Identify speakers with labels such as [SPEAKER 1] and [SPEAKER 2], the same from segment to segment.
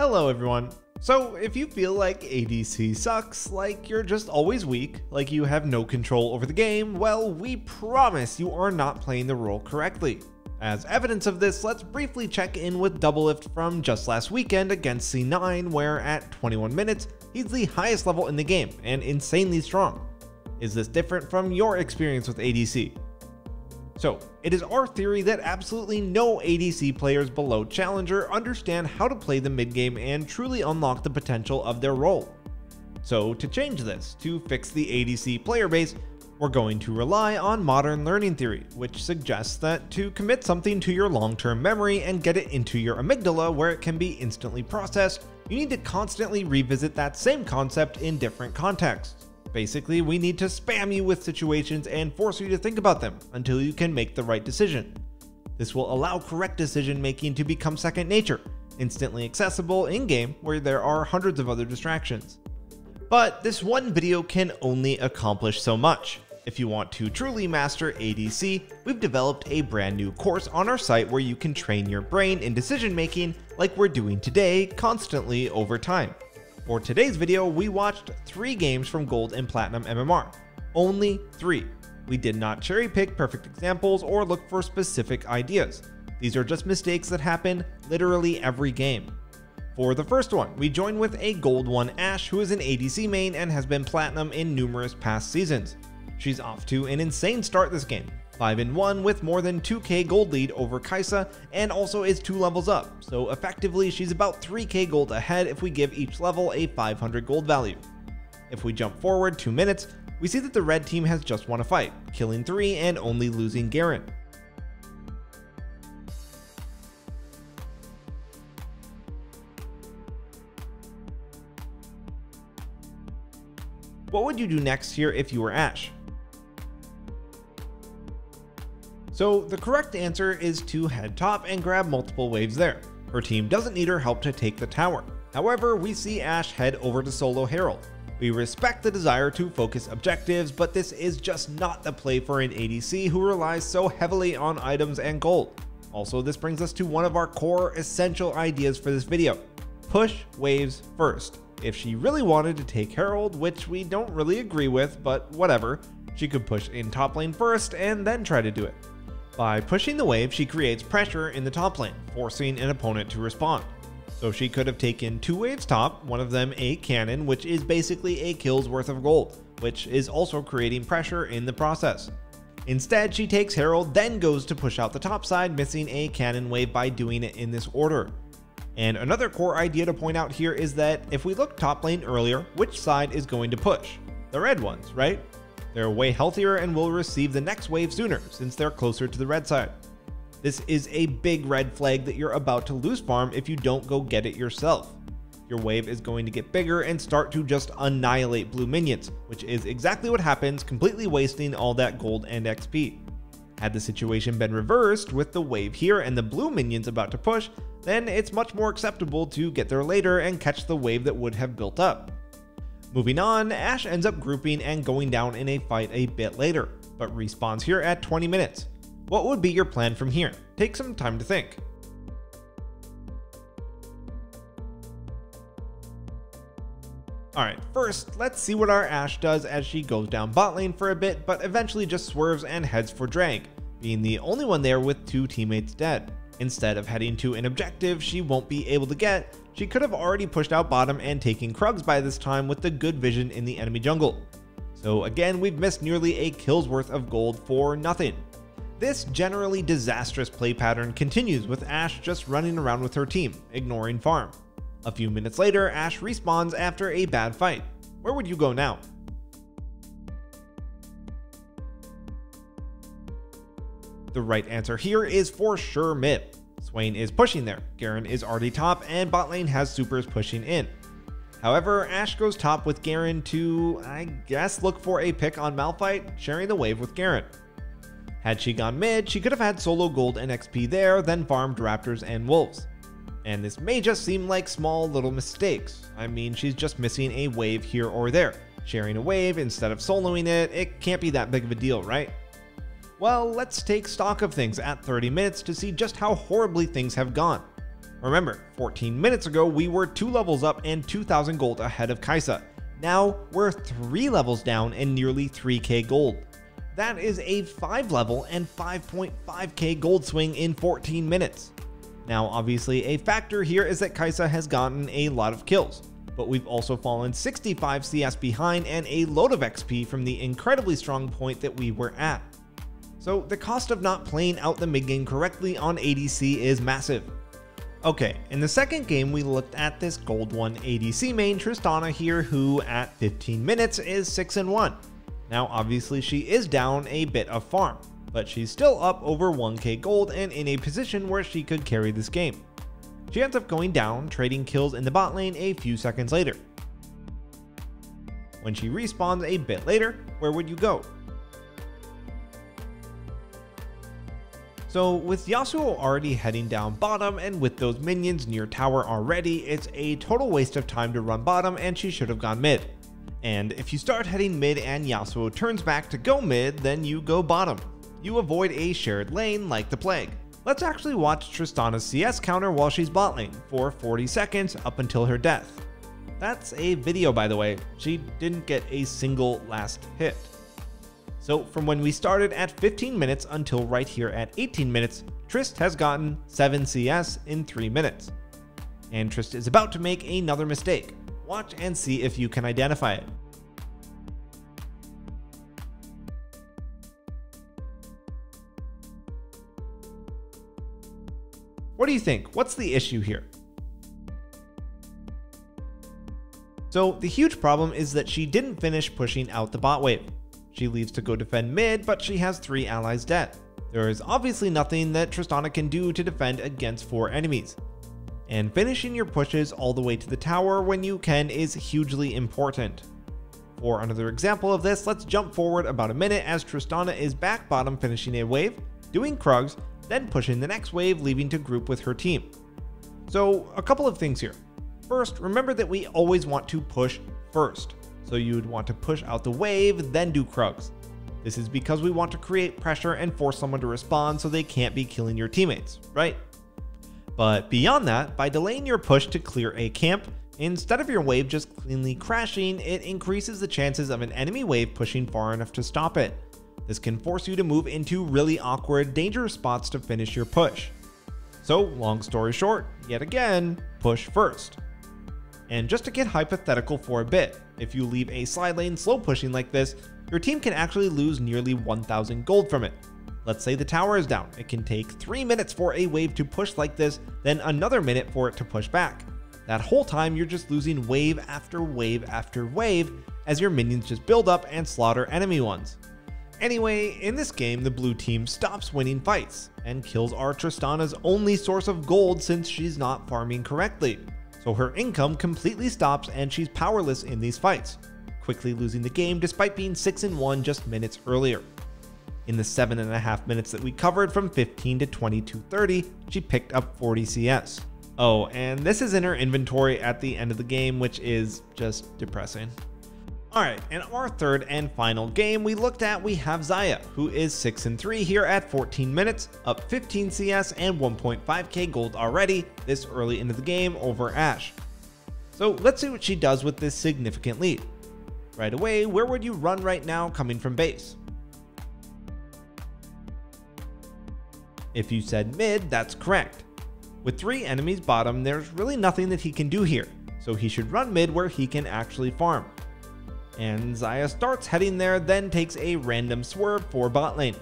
[SPEAKER 1] Hello everyone. So if you feel like ADC sucks, like you're just always weak, like you have no control over the game, well, we promise you are not playing the role correctly. As evidence of this, let's briefly check in with Doublelift from just last weekend against C9, where at 21 minutes, he's the highest level in the game and insanely strong. Is this different from your experience with ADC? So, it is our theory that absolutely no ADC players below Challenger understand how to play the mid game and truly unlock the potential of their role. So to change this, to fix the ADC player base, we're going to rely on modern learning theory, which suggests that to commit something to your long-term memory and get it into your amygdala where it can be instantly processed, you need to constantly revisit that same concept in different contexts. Basically, we need to spam you with situations and force you to think about them until you can make the right decision. This will allow correct decision making to become second nature, instantly accessible in-game where there are hundreds of other distractions. But this one video can only accomplish so much. If you want to truly master ADC, we've developed a brand new course on our site where you can train your brain in decision making like we're doing today, constantly over time. For today's video, we watched 3 games from Gold and Platinum MMR. Only 3. We did not cherry pick perfect examples or look for specific ideas. These are just mistakes that happen literally every game. For the first one, we join with a Gold 1 Ashe who is an ADC main and has been Platinum in numerous past seasons. She's off to an insane start this game, 5-1 with more than 2k gold lead over Kai'Sa, and also is 2 levels up, so effectively she's about 3k gold ahead if we give each level a 500 gold value. If we jump forward 2 minutes, we see that the red team has just won a fight, killing 3 and only losing Garen. What would you do next here if you were Ashe? So the correct answer is to head top and grab multiple waves there. Her team doesn't need her help to take the tower. However, we see Ashe head over to solo Herald. We respect the desire to focus objectives, but this is just not the play for an ADC who relies so heavily on items and gold. Also, this brings us to one of our core essential ideas for this video. Push waves first. If she really wanted to take Herald, which we don't really agree with, but whatever, she could push in top lane first and then try to do it. By pushing the wave, she creates pressure in the top lane, forcing an opponent to respond. So she could have taken 2 waves top, one of them a cannon, which is basically a kill's worth of gold, which is also creating pressure in the process. Instead, she takes Herald, then goes to push out the top side, missing a cannon wave by doing it in this order. And another core idea to point out here is that if we look top lane earlier, which side is going to push? The red ones, right? They're way healthier and will receive the next wave sooner since they're closer to the red side. This is a big red flag that you're about to lose farm if you don't go get it yourself. Your wave is going to get bigger and start to just annihilate blue minions, which is exactly what happens, completely wasting all that gold and XP. Had the situation been reversed with the wave here and the blue minions about to push, then it's much more acceptable to get there later and catch the wave that would have built up. Moving on, Ashe ends up grouping and going down in a fight a bit later, but respawns here at 20 minutes. What would be your plan from here? Take some time to think. Alright, first, let's see what our Ashe does as she goes down bot lane for a bit, but eventually just swerves and heads for Drag, being the only one there with 2 teammates dead. Instead of heading to an objective she won't be able to get, she could have already pushed out bottom and taken Krugs by this time with the good vision in the enemy jungle. So again, we've missed nearly a kill's worth of gold for nothing. This generally disastrous play pattern continues with Ashe just running around with her team, ignoring farm. A few minutes later, Ashe respawns after a bad fight. Where would you go now? The right answer here is for sure mid. Swain is pushing there, Garen is already top, and bot lane has supers pushing in. However, Ashe goes top with Garen to, I guess, look for a pick on Malphite, sharing the wave with Garen. Had she gone mid, she could have had solo gold and XP there, then farmed Raptors and Wolves. And this may just seem like small little mistakes. I mean, she's just missing a wave here or there. Sharing a wave instead of soloing it, it can't be that big of a deal, right? Well, let's take stock of things at 30 minutes to see just how horribly things have gone. Remember, 14 minutes ago we were 2 levels up and 2,000 gold ahead of Kai'Sa. Now we're 3 levels down and nearly 3k gold. That is a 5 level and 5.5k gold swing in 14 minutes. Now obviously a factor here is that Kai'Sa has gotten a lot of kills, but we've also fallen 65 CS behind and a load of XP from the incredibly strong point that we were at. So the cost of not playing out the mid game correctly on ADC is massive. Okay, in the second game we looked at this gold 1 ADC main Tristana here, who at 15 minutes is 6-1. Now obviously she is down a bit of farm, but she's still up over 1k gold and in a position where she could carry this game. She ends up going down, trading kills in the bot lane a few seconds later. When she respawns a bit later, where would you go? So with Yasuo already heading down bottom and with those minions near tower already, it's a total waste of time to run bottom and she should have gone mid. And if you start heading mid and Yasuo turns back to go mid, then you go bottom. You avoid a shared lane like the plague. Let's actually watch Tristana's CS counter while she's bot lane for 40 seconds up until her death. That's a video, by the way. She didn't get a single last hit. So from when we started at 15 minutes until right here at 18 minutes, Trist has gotten 7 CS in 3 minutes. And Trist is about to make another mistake. Watch and see if you can identify it. What do you think? What's the issue here? So the huge problem is that she didn't finish pushing out the bot wave. She leaves to go defend mid, but she has 3 allies dead. There is obviously nothing that Tristana can do to defend against 4 enemies. And finishing your pushes all the way to the tower when you can is hugely important. For another example of this, let's jump forward about a minute as Tristana is back bottom finishing a wave, doing Krugs, then pushing the next wave, leaving to group with her team. So a couple of things here. First, remember that we always want to push first. So you would want to push out the wave, then do Krugs. This is because we want to create pressure and force someone to respond so they can't be killing your teammates, right? But beyond that, by delaying your push to clear a camp, instead of your wave just cleanly crashing, it increases the chances of an enemy wave pushing far enough to stop it. This can force you to move into really awkward, dangerous spots to finish your push. So long story short, yet again, push first. And just to get hypothetical for a bit, if you leave a side lane slow pushing like this, your team can actually lose nearly 1,000 gold from it. Let's say the tower is down. It can take 3 minutes for a wave to push like this, then another minute for it to push back. That whole time you're just losing wave after wave after wave as your minions just build up and slaughter enemy ones. Anyway, in this game the blue team stops winning fights, and kills are Tristana's only source of gold since she's not farming correctly. So her income completely stops and she's powerless in these fights, quickly losing the game despite being 6-1 just minutes earlier. In the 7.5 minutes that we covered from 15 to 22:30, she picked up 40 CS. Oh, and this is in her inventory at the end of the game, which is just depressing. Alright, in our third and final game we looked at, we have Xayah, who is 6-3 here at 14 minutes, up 15 CS and 1.5k gold already this early into the game over Ashe. So let's see what she does with this significant lead. Right away, where would you run right now coming from base? If you said mid, that's correct. With 3 enemies bottom, there's really nothing that he can do here, so he should run mid where he can actually farm. And Xayah starts heading there, then takes a random swerve for bot lane.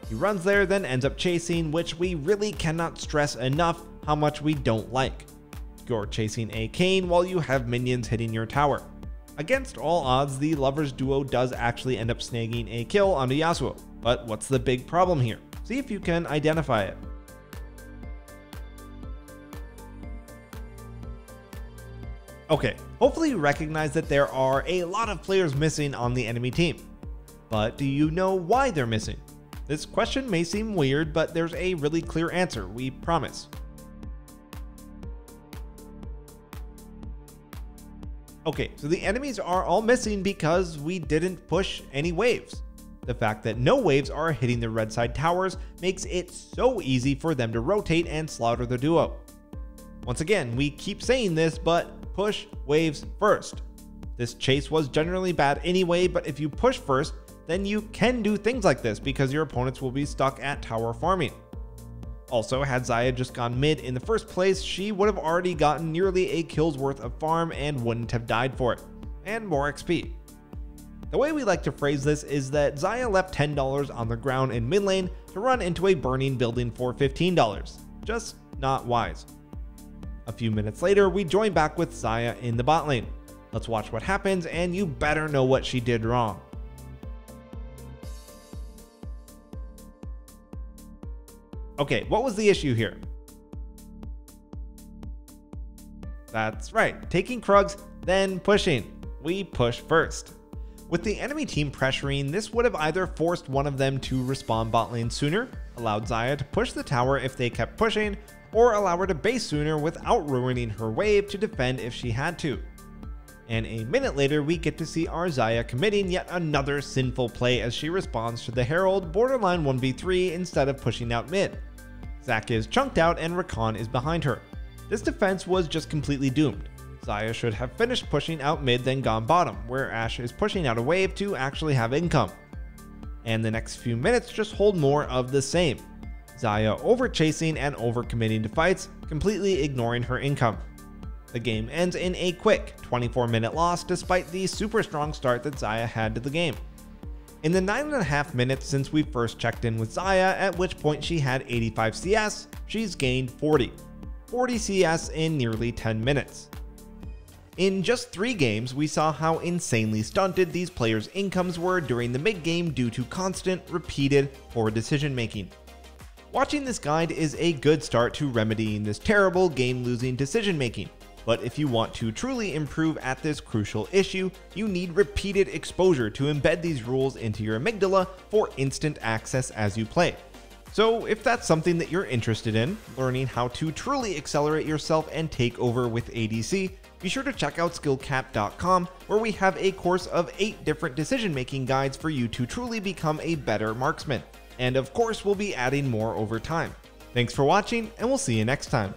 [SPEAKER 1] He runs there, then ends up chasing, which we really cannot stress enough how much we don't like. You're chasing a Kayn while you have minions hitting your tower. Against all odds, the lovers duo does actually end up snagging a kill onto Yasuo, but what's the big problem here? See if you can identify it. Okay, hopefully you recognize that there are a lot of players missing on the enemy team. But do you know why they're missing? This question may seem weird, but there's a really clear answer, we promise. Okay, so the enemies are all missing because we didn't push any waves. The fact that no waves are hitting the red side towers makes it so easy for them to rotate and slaughter the duo. Once again, we keep saying this, but push waves first. This chase was generally bad anyway, but if you push first, then you can do things like this because your opponents will be stuck at tower farming. Also, had Xayah just gone mid in the first place, she would have already gotten nearly a kill's worth of farm and wouldn't have died for it, and more XP. The way we like to phrase this is that Xayah left $10 on the ground in mid lane to run into a burning building for $15. Just not wise. A few minutes later, we join back with Xayah in the bot lane. Let's watch what happens, and you better know what she did wrong. Okay, what was the issue here? That's right, taking Krugs, then pushing. We push first. With the enemy team pressuring, this would have either forced one of them to respawn bot lane sooner, allowed Xayah to push the tower if they kept pushing, or allow her to base sooner without ruining her wave to defend if she had to. And a minute later, we get to see our Xayah committing yet another sinful play as she responds to the Herald borderline 1v3 instead of pushing out mid. Zac is chunked out and Rakan is behind her. This defense was just completely doomed. Xayah should have finished pushing out mid then gone bottom, where Ashe is pushing out a wave to actually have income. And the next few minutes just hold more of the same. Xayah over chasing and over committing to fights, completely ignoring her income. The game ends in a quick 24-minute loss despite the super strong start that Xayah had to the game. In the 9.5 minutes since we first checked in with Xayah, at which point she had 85 CS, she's gained 40 CS in nearly 10 minutes. In just 3 games, we saw how insanely stunted these players' incomes were during the mid-game due to constant, repeated, poor decision making. Watching this guide is a good start to remedying this terrible game-losing decision making. But if you want to truly improve at this crucial issue, you need repeated exposure to embed these rules into your amygdala for instant access as you play. So if that's something that you're interested in, learning how to truly accelerate yourself and take over with ADC, be sure to check out skillcap.com, where we have a course of 8 different decision-making guides for you to truly become a better marksman. And of course, we'll be adding more over time. Thanks for watching, and we'll see you next time.